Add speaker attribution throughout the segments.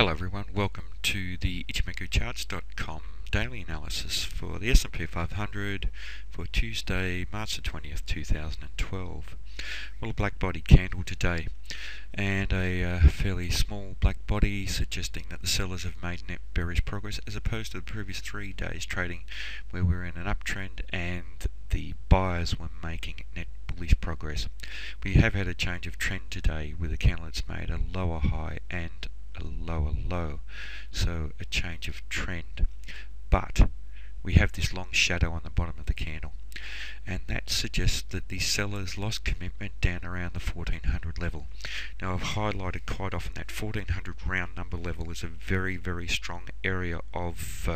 Speaker 1: Hello everyone, welcome to the Ichimoku daily analysis for the S&P 500 for Tuesday, March the 20th, 2012. Well, a black body candle today and a fairly small black body suggesting that the sellers have made net bearish progress as opposed to the previous 3 days trading where we were in an uptrend and the buyers were making net bullish progress. We have had a change of trend today with a candle that's made a lower high and a lower low, so a change of trend, but we have this long shadow on the bottom of the candle, and that suggests that the sellers lost commitment down around the 1400 level. Now, I've highlighted quite often that 1400 round number level is a very strong area of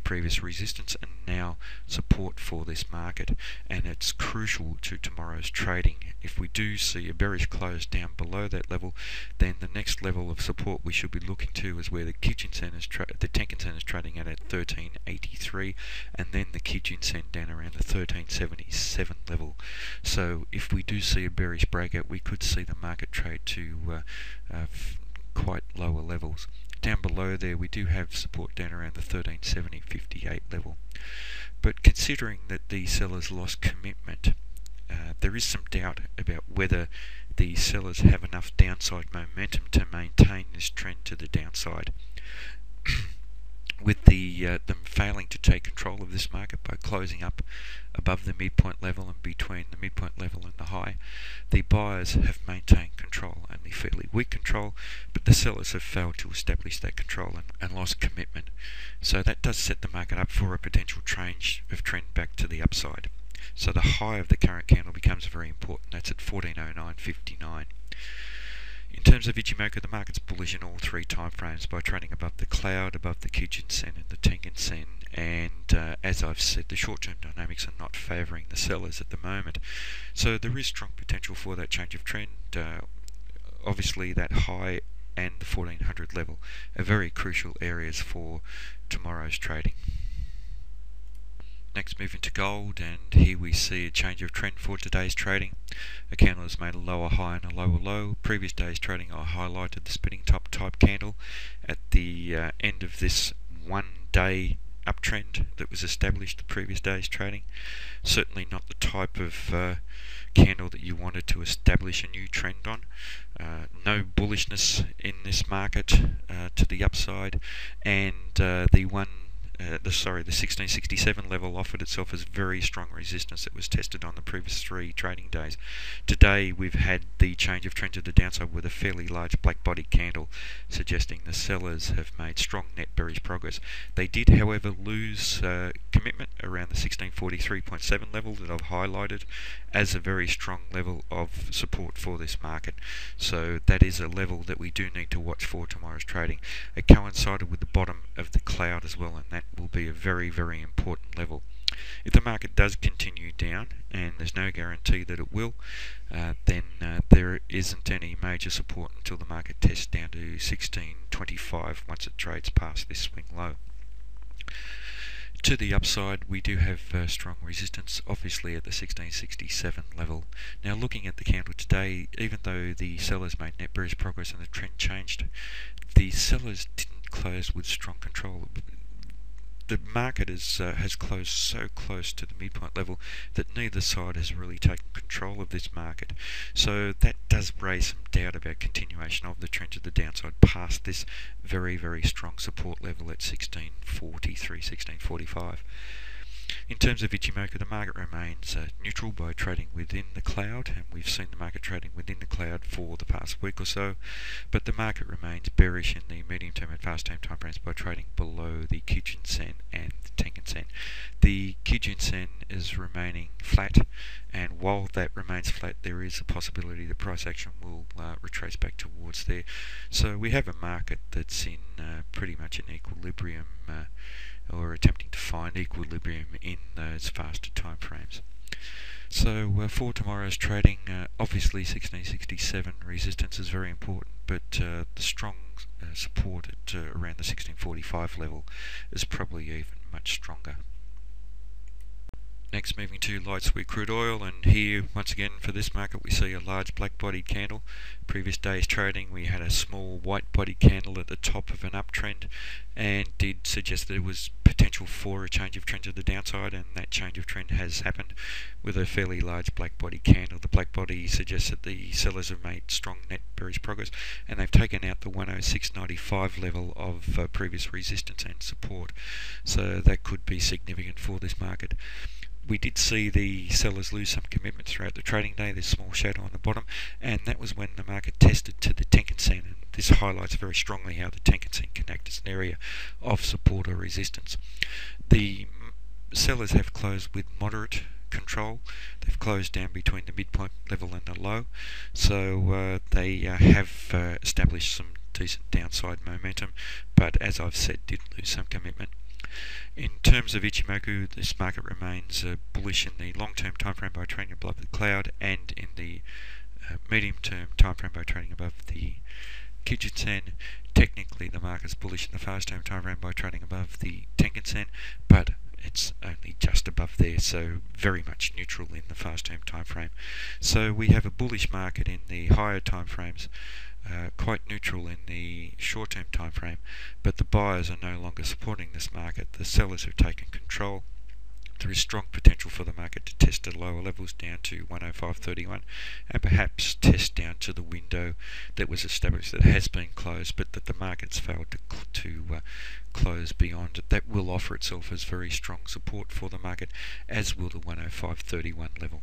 Speaker 1: previous resistance and now support for this market, and it's crucial to tomorrow's trading. If we do see a bearish close down below that level, then the next level of support we should be looking to is where the Kijun-sen the Tenkan-sen is trading at 1383, and then the Kijun-sen down around the 1377 level. So if we do see a bearish breakout, we could see the market trade to quite lower levels. Down below there we do have support down around the 1370.58 level. But considering that the sellers lost commitment, there is some doubt about whether the sellers have enough downside momentum to maintain this trend to the downside. With them failing to take control of this market by closing up above the midpoint level and between the midpoint level and the high, the buyers have maintained control, only fairly weak control, but the sellers have failed to establish that control and lost commitment. So that does set the market up for a potential change of trend back to the upside. So the high of the current candle becomes very important. That's at 1409.59. In terms of Ichimoku, the market's bullish in all 3 time frames by trading above the cloud, above the Kijun-sen and the Tenkan-sen, and as I've said, the short-term dynamics are not favouring the sellers at the moment. So there is strong potential for that change of trend. Obviously that high and the 1400 level are very crucial areas for tomorrow's trading. Next, moving to gold, and here we see a change of trend for today's trading. A candle has made a lower high and a lower low. Previous day's trading, I highlighted the spinning top type candle at the end of this 1 day uptrend that was established the previous day's trading. Certainly not the type of candle that you wanted to establish a new trend on. No bullishness in this market to the upside, and the 1667 level offered itself as very strong resistance that was tested on the previous 3 trading days. Today we've had the change of trend to the downside with a fairly large black body candle suggesting the sellers have made strong net bearish progress. They did, however, lose commitment around the 1643.7 level that I've highlighted as a very strong level of support for this market. So that is a level that we do need to watch for tomorrow's trading. It coincided with the bottom of the cloud as well, and that will be a very important level. If the market does continue down, and there's no guarantee that it will, then there isn't any major support until the market tests down to 1625 once it trades past this swing low. To the upside, we do have strong resistance, obviously at the 1667 level. Now, looking at the candle today, even though the sellers made net bearish progress and the trend changed, the sellers didn't close with strong control. The market has closed so close to the midpoint level that neither side has really taken control of this market. So that does raise some doubt about continuation of the trend to the downside past this very strong support level at 1643, 1645. In terms of Ichimoku, the market remains neutral by trading within the cloud, and we've seen the market trading within the cloud for the past week or so, but the market remains bearish in the medium term and fast term time frames by trading below the Kijun-sen and the Tenkan-sen. The Kijun-sen is remaining flat, and while that remains flat, there is a possibility that price action will retrace back towards there. So we have a market that's in pretty much an equilibrium, or attempting to find equilibrium in those faster time frames. So for tomorrow's trading, obviously 1667 resistance is very important, but the strong support at around the 1645 level is probably even much stronger. Next, moving to light sweet crude oil, and here once again for this market we see a large black bodied candle. Previous day's trading we had a small white bodied candle at the top of an uptrend, and did suggest that there was potential for a change of trend to the downside, and that change of trend has happened with a fairly large black body candle. The black body suggests that the sellers have made strong net bearish progress, and they've taken out the 106.95 level of previous resistance and support, so that could be significant for this market. We did see the sellers lose some commitment throughout the trading day. There's a small shadow on the bottom, and that was when the market tested to the Tenkan Sen, and this highlights very strongly how the Tenkan Sen can act as an area of support or resistance. The sellers have closed with moderate control. They've closed down between the midpoint level and the low, so they have established some decent downside momentum, but as I've said, did lose some commitment. In terms of Ichimoku, this market remains bullish in the long-term time frame by trading above the cloud, and in the medium-term time frame by trading above the Kijun Sen. Technically, the market's bullish in the fast-term time frame by trading above the Tenkan Sen, but it's only just above there, so very much neutral in the fast-term time frame. So we have a bullish market in the higher time frames, quite neutral in the short-term time frame, but the buyers are no longer supporting this market. The sellers have taken control. There is strong potential for the market to test at lower levels down to 105.31, and perhaps test down to the window that was established, that has been closed, but that the market's failed to close beyond. That will offer itself as very strong support for the market, as will the 105.31 level.